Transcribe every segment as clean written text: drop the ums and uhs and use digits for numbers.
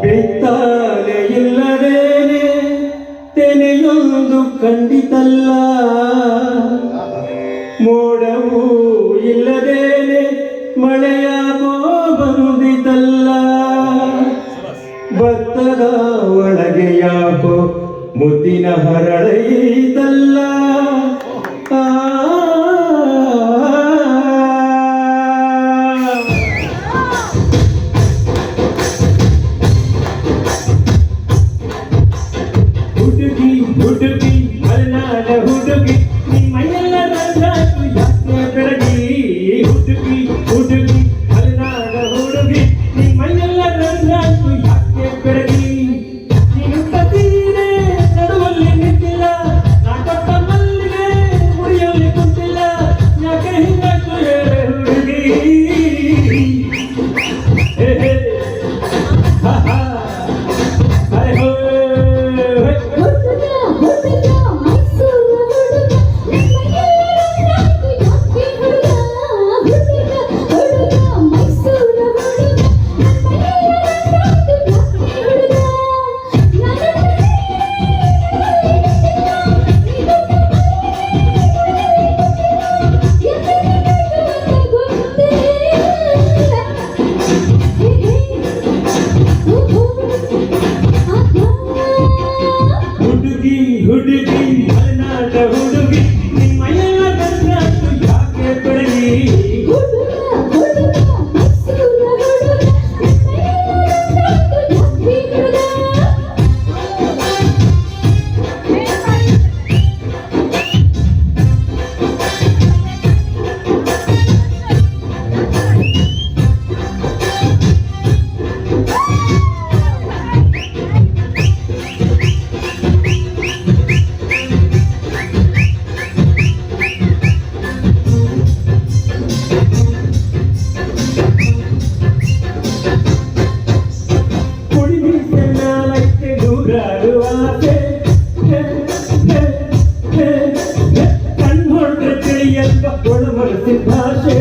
ಬೆತ್ತಾಲೆ ಇಲ್ಲದೇನೆ ತೆನೆಯೊಂದು ಖಂಡಿತಲ್ಲ, ಮೋಡವೂ ಇಲ್ಲದೇನೆ ಮಳೆಯಾಗೋ ಬಂದಿತಲ್ಲ, ಭತ್ತದ ಒಳಗೆ ಯಾಕೋ ಮುದ್ದಿನ ಹರಳೈತಲ್ಲ. ಹುಡುಗಿ ಹುಡುಗಿ ಮಲೆನಾಡ ಹುಡುಗಿ ನಿಮ್ಮೈಯೆಲ್ಲ ರಂಗಾಟು ಯಾಕೆ ಬೆಳಗಿ. ಹುಡುಗಿ ಹುಡುಗಿ ಮಲೆನಾಡ ಹುಡುಗಿ ನಿಮ್ಮೈಯೆಲ್ಲ ರಂಗಾಟು ಯಾಕೆ ಬೆಳಗಿ. ನೀನು ಕತೀರೆ ನಡುವಲ್ಲಿ ನಿಂತಿಲ್ಲ, ನಾಟಕ ಮಲ್ಲಿಗೆ ಮುಡಿಯಲ್ಲಿ ಕುಂತಿಲ್ಲ, ಯಾಕೆ ಹಿಂಗಾಯ್ತು ಹೇಳೆ ಹುಡುಗಿ. ಹುಡುಗಿ ಮಲೆನಾಡ ಹುಡುಗಿ ನಿಮ್ಮೈಯೆಲ್ಲ ರಂಗಾಟು ಯಾಕೆ ಬೆಳಗಿ. ಕಣ್ಣೊಡ್ರೆ ತಿಳಿಯಲ್ವ ಒಳಮನಸ್ಸಿನ ಭಾಷೆ.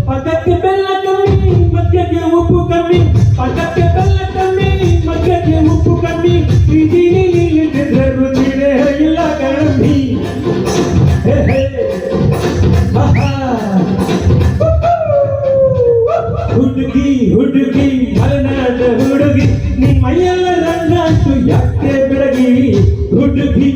ಪದಕ್ಕೆ ಬೆಲ್ಲ ಕಮ್ಮಿ ಮಧ್ಯಕ್ಕೆ ಉಪ್ಪು ಕಮ್ಮಿ, ಪದಕ್ಕೆ ಬೆಲ್ಲ ಕಮ್ಮಿ ಮಧ್ಯಕ್ಕೆ ಉಪ್ಪು ಕಮ್ಮಿ, ರುಚಿರೇ ಇಲ್ಲ ಕಮ್ಮಿ. ಹುಡುಗಿ ಹುಡುಗಿ ಮಲೆನಾಡ ಹುಡುಗಿ ನಿಮ್ಮೈಯೆಲ್ಲ ರಂಗಾಟು ಯಾಕೆ ಬೆಳಗಿ. ಹುಡುಗಿ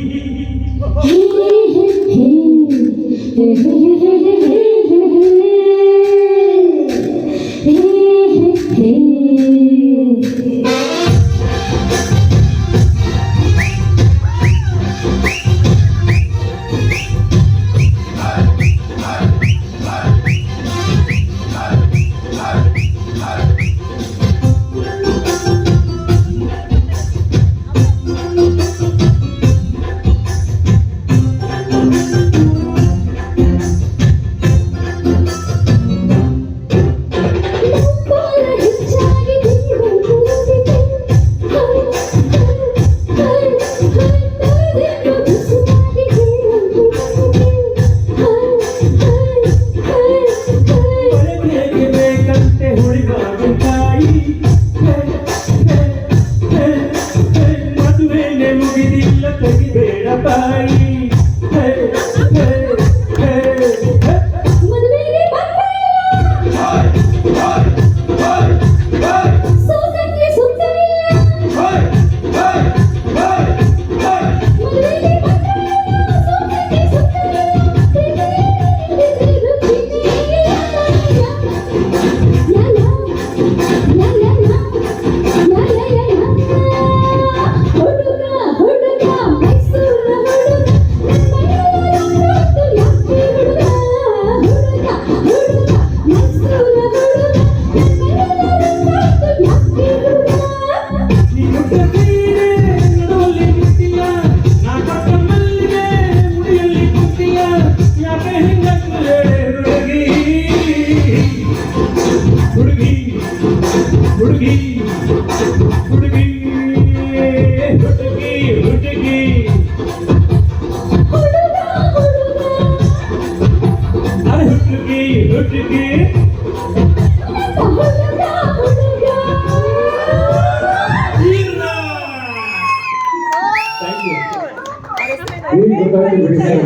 ಹುಡುಗಿ ಇಲ್ಲ. Thank you. ಈಗ ಗೊತ್ತಾಯ್ತು ಬಿಡಿ ಸರ್.